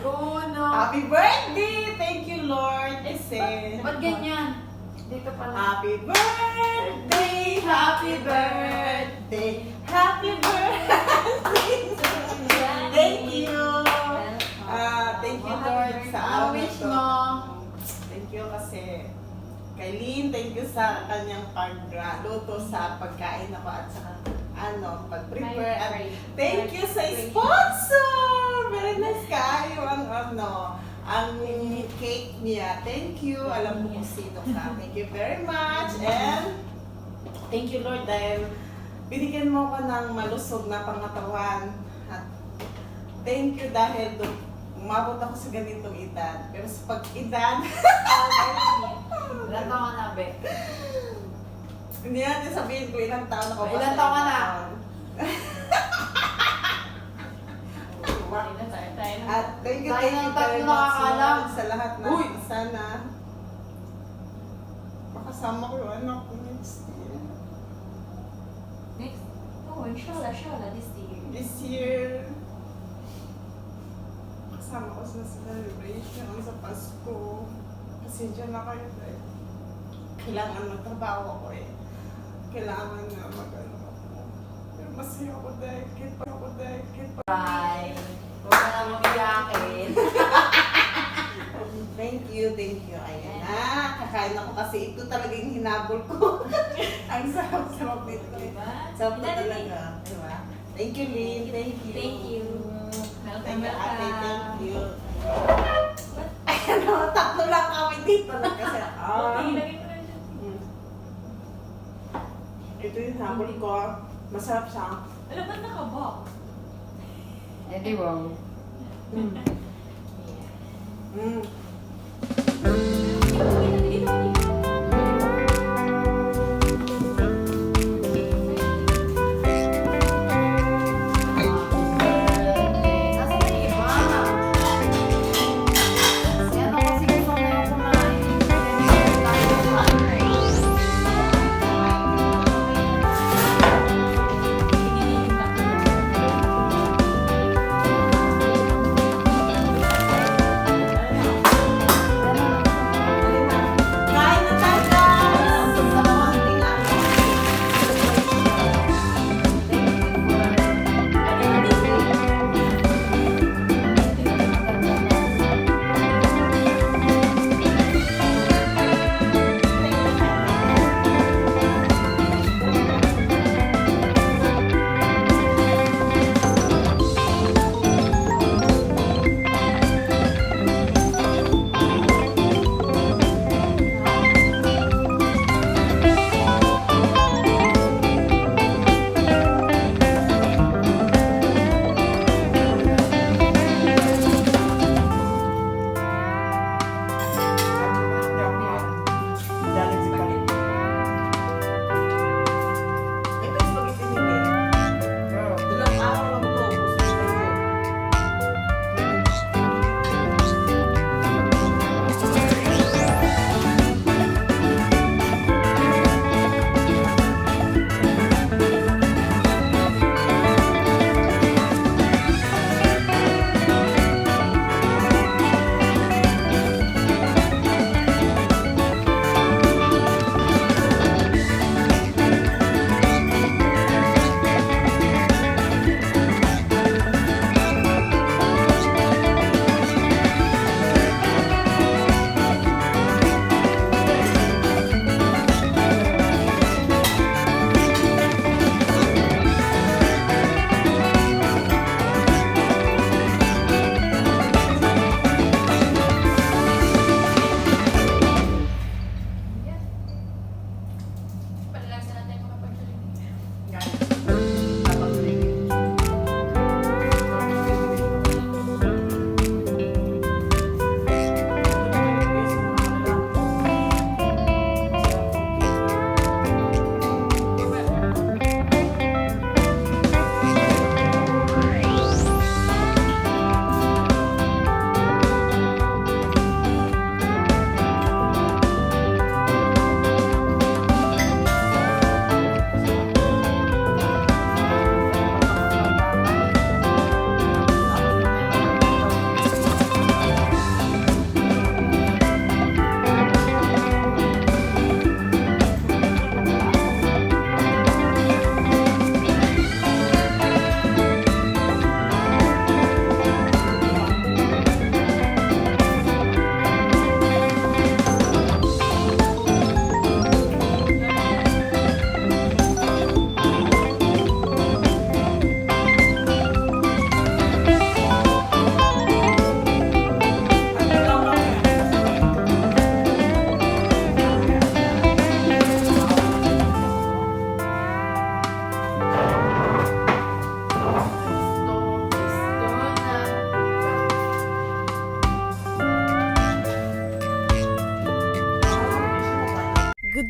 Oh, no. Happy birthday! Thank you, Lord. Kasi... Ba't ganyan? Dito pala. Happy birthday! Happy birthday! Happy birthday! Thank you! Thank you, Lord, sa Ano araw na wish to. mo? Thank you kasi kay Lynn, thank you sa kanyang pagluto sa pagkain ako at sa pag-prepare. At thank you sa sponsor! Very nice kayo ang cake niya. Thank you. Alam mo kung sino ka. Thank you very much. And thank you, Lord, dahil binigyan mo ko ng malusog na pangatawan. At thank you dahil umabot ako sa ganitong edad. Pero sa pag-edad, Ilan taon ka na, Be? hindi natin sabihin ko ilang taon ako. Ilang taon ka na? At thank you Tayo ng very tatlo much, nakakaalam. Lord, sa lahat na Uy! sana makasama ko yung anak ko next year. Next? Oh, inshallah, this year. This year, kasama ko sa celebration sa Pasko. Kasi dyan na kayo dahil kailangan magtrabaho ko eh. Kailangan na mag-ano ako. Pero masaya ako dahil kita. Bye. Huwag ka na mabiyakin. Thank you. Ayan na. Kakain ako kasi ito talaga yung hinabol ko. Ang sarap-sarap nito eh. Sarap na talaga. Diba? Thank you, Lynn. Thank you. Thank you. Thank you, ate. Thank you. Ayan o, tatlo lang kami dito. Kasi, Okay, lagay ko na dyan. ito yung habol ko. Masarap siya. Alam ba nakabok? Hindi, wow. Mm. Nasaan na yung iba? Si ano kasi gusto na yung kumain.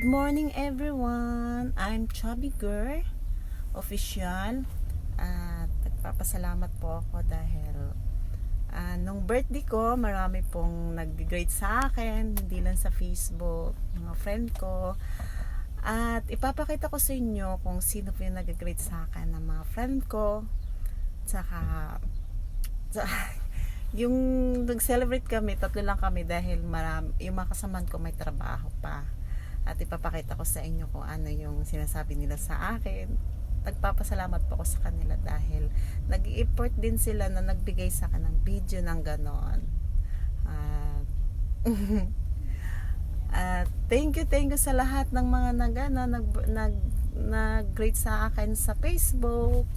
Good morning everyone. I'm Chubby Girl Official. At nagpapasalamat po ako dahil nung birthday ko, marami pong nag-grade sa akin, hindi lang sa Facebook, mga friend ko. At ipapakita ko sa inyo kung sino po yung nag-grade sa akin ng mga friend ko. Tsaka yung nag-celebrate kami, 3 lang kami dahil yung mga kasamaan ko may trabaho pa. At ipapakita ko sa inyo kung ano yung sinasabi nila sa akin. Nagpapasalamat po ako sa kanila dahil nag-i-effort din sila na nagbigay sa akin ng video ng ganon. Thank you sa lahat ng mga nag-grade sa akin sa Facebook.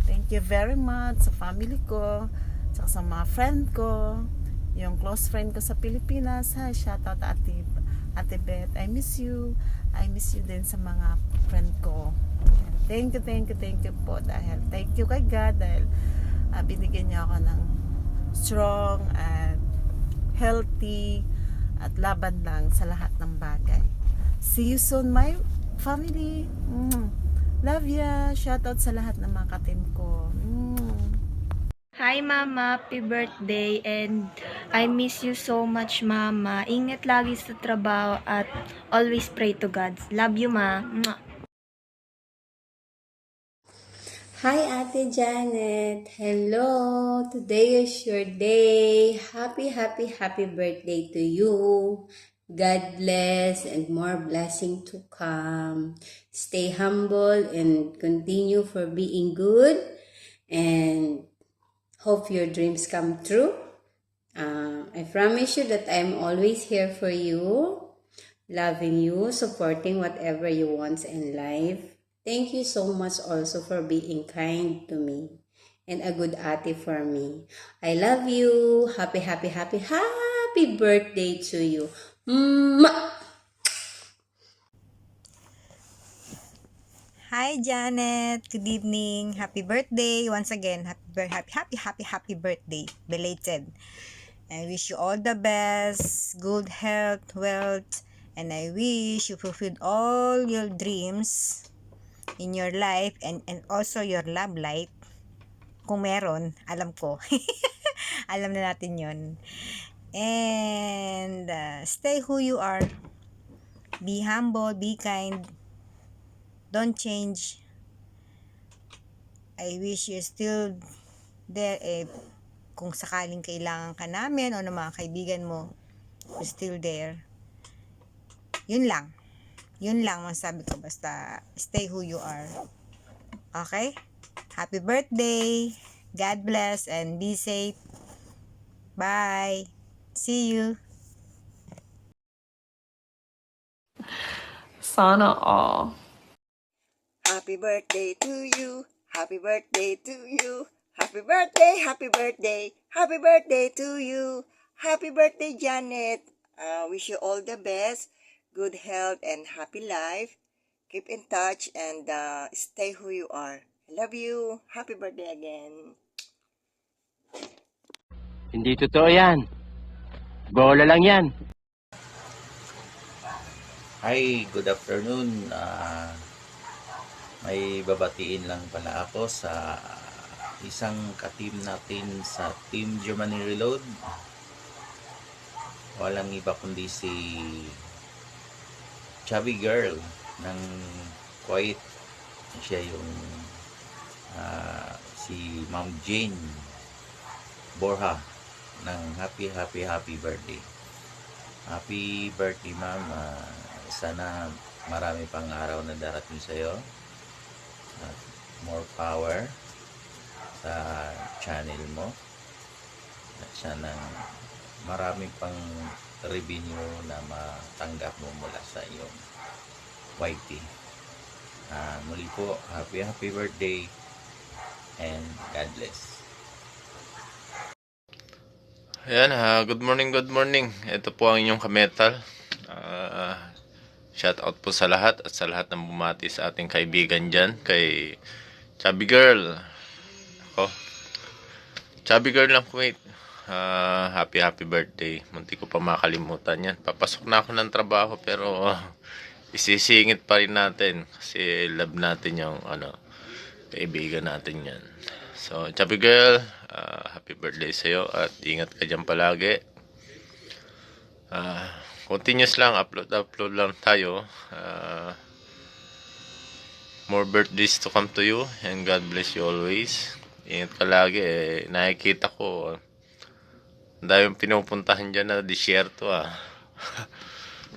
Thank you very much sa family ko, sa mga friend ko, yung close friend ko sa Pilipinas. Hi, shoutout Ate Beth, I miss you. I miss you din sa mga friend ko. Thank you po dahil thank you kay God dahil binigyan niya ako ng strong at healthy at laban lang sa lahat ng bagay. See you soon my family. Love ya. Shoutout sa lahat ng mga ka-team ko. Hi Mama, happy birthday and I miss you so much Mama. Ingat lagi sa trabaho at always pray to God. Love you Ma. Mwah. Hi Ate Janet. Hello. Today is your day. Happy birthday to you. God bless and more blessing to come. Stay humble and continue for being good and hope your dreams come true. I promise you that I'm always here for you, loving you, supporting whatever you want in life. Thank you so much also for being kind to me and a good ate for me. I love you. Happy birthday to you. Mwah! Hi Janet, good evening. Happy birthday once again. Happy birthday. Belated. I wish you all the best, good health, wealth, and I wish you fulfilled all your dreams in your life and also your love life. Kung meron, alam ko. Alam na natin yon. And stay who you are. Be humble, be kind. Don't change. I wish you still there kung sakaling kailangan ka namin o ng mga kaibigan mo, you're still there. Yun lang masabi ko. Basta stay who you are. Okay? Happy birthday. God bless and be safe. Bye. See you. Sana all. Happy birthday to you. Happy birthday to you. Happy birthday, happy birthday. Happy birthday to you. Happy birthday, Janet. Wish you all the best, good health and happy life. Keep in touch and stay who you are. I love you. Happy birthday again. Hindi totoo yan. Bola lang yan. Hi, good afternoon. May babatiin lang pala ako sa isang ka-team natin sa Team Germany Reload. Walang iba kundi si Chubby Girl ng Kuwait. Siya yung si Ma'am Jane Borja ng happy birthday. Happy birthday, Ma'am. Sana marami pang araw na darating sa'yo. At more power sa channel mo. At sana marami pang revenue na matanggap mo mula sa iyong YT. Muli po, happy birthday and God bless. Ayan, good morning. Ito po ang inyong kametal. Shout out po sa lahat at sa lahat ng bumati sa ating kaibigan dyan. Kay Chubby Girl. Ako. Chubby Girl lang Kuwait. Happy birthday. Munti ko pa makalimutan yan. Papasok na ako ng trabaho pero isisingit pa rin natin kasi love natin yung kaibigan natin yan. So, Chubby Girl, happy birthday sa'yo at ingat ka dyan palagi. Continuous lang, upload lang tayo. More birthdays to come to you and God bless you always. Ingat ka lagi nakikita ko ang daming pinupuntahan dyan na disyerto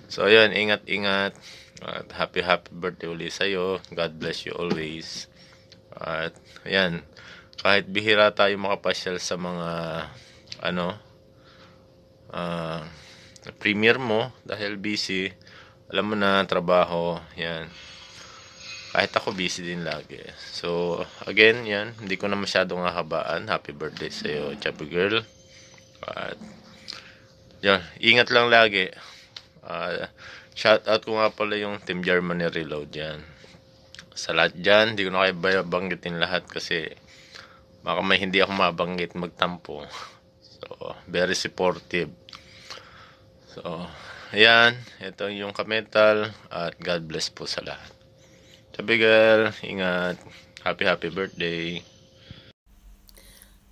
So yun, ingat at happy birthday ulit sa'yo. God bless you always. At ayan, kahit bihira tayo makapasyal sa mga premiere mo dahil busy, alam mo na, trabaho, yan. Kahit ako busy din lagi. So, again, yan. Hindi ko na masyadong hahabaan. Happy birthday sa'yo, Chubby Girl. At, yan. Ingat lang lagi. Shout out ko nga pala yung Team Germany Reload yan. Sa lahat dyan, hindi ko na kayo banggitin lahat kasi baka may hindi ako mabanggit magtampo. So, very supportive. So, ayan. Ito yung Kametal. At God bless po sa lahat. Chubby Girl, ingat. Happy birthday.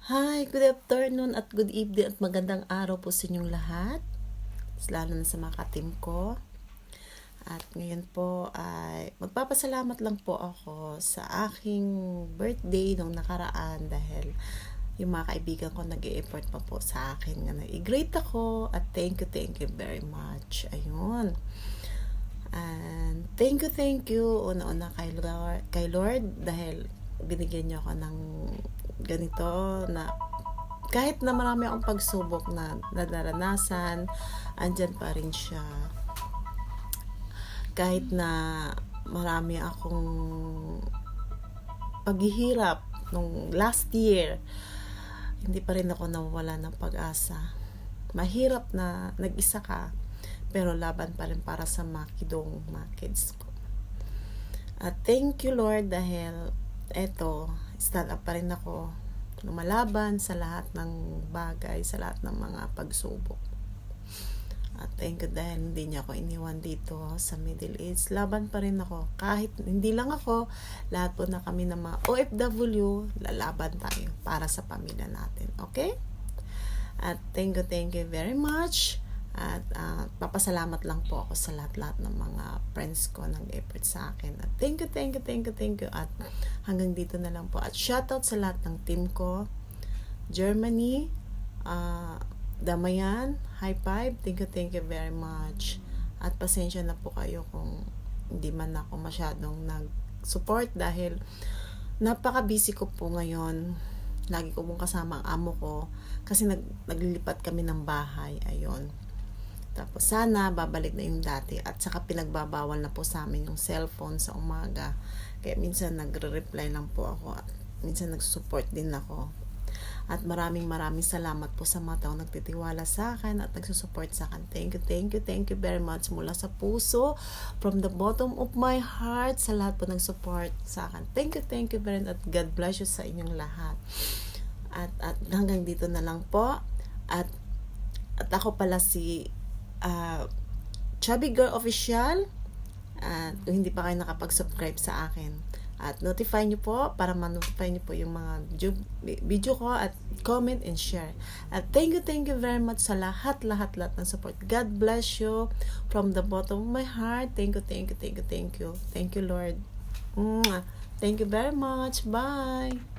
Hi, good afternoon at good evening at magandang araw po sa inyong lahat. Lalo na sa mga ka-team ko. At ngayon po ay magpapasalamat lang po ako sa aking birthday nung nakaraan dahil yung mga kaibigan ko nag-i-effort pa po sa akin. I-great ako at thank you very much. Ayun. And thank you una-una kay Lord dahil binigyan niyo ako ng ganito na kahit na marami akong pagsubok na nadaranasan, andyan pa rin siya. Kahit na marami akong paghihirap nung last year, hindi pa rin ako nawawala ng pag-asa. Mahirap na nag-isa ka, pero laban pa rin para sa mga kids ko. At thank you Lord dahil stand up pa rin ako, lumalaban sa lahat ng bagay, sa lahat ng mga pagsubok. At thank you dahil hindi niya ako iniwan dito sa Middle East. Laban pa rin ako. Kahit hindi lang ako, lahat po na kami ng mga OFW, lalaban tayo para sa pamilya natin. Okay? At thank you very much. At papasalamat lang po ako sa lahat ng mga friends ko ng effort sa akin. At thank you. At hanggang dito na lang po. At shoutout sa lahat ng team ko. Germany, Damayan, high five. Thank you very much. At pasensya na po kayo kung hindi man ako masyadong nag-support dahil napaka-busy ko po ngayon. Lagi ko pong kasama ang amo ko kasi naglilipat kami ng bahay. Ayun. Tapos sana babalik na yung dati at saka pinagbabawal na po sa amin yung cellphone sa umaga. Kaya minsan nagre-reply lang po ako at minsan nag-support din ako. At maraming salamat po sa mga taong nagtitiwala sa akin at nagsusupport sa akin. Thank you very much mula sa puso, from the bottom of my heart, sa lahat po nag-support sa akin. Thank you very much at God bless you sa inyong lahat. At hanggang dito na lang po. At ako pala si Chubby Girl Official. At kung hindi pa kayo nakapag-subscribe sa akin, at notify nyo po para ma-notify nyo po yung mga video ko at comment and share. At thank you very much sa lahat ng support. God bless you from the bottom of my heart. Thank you. Thank you Lord. Thank you very much. Bye.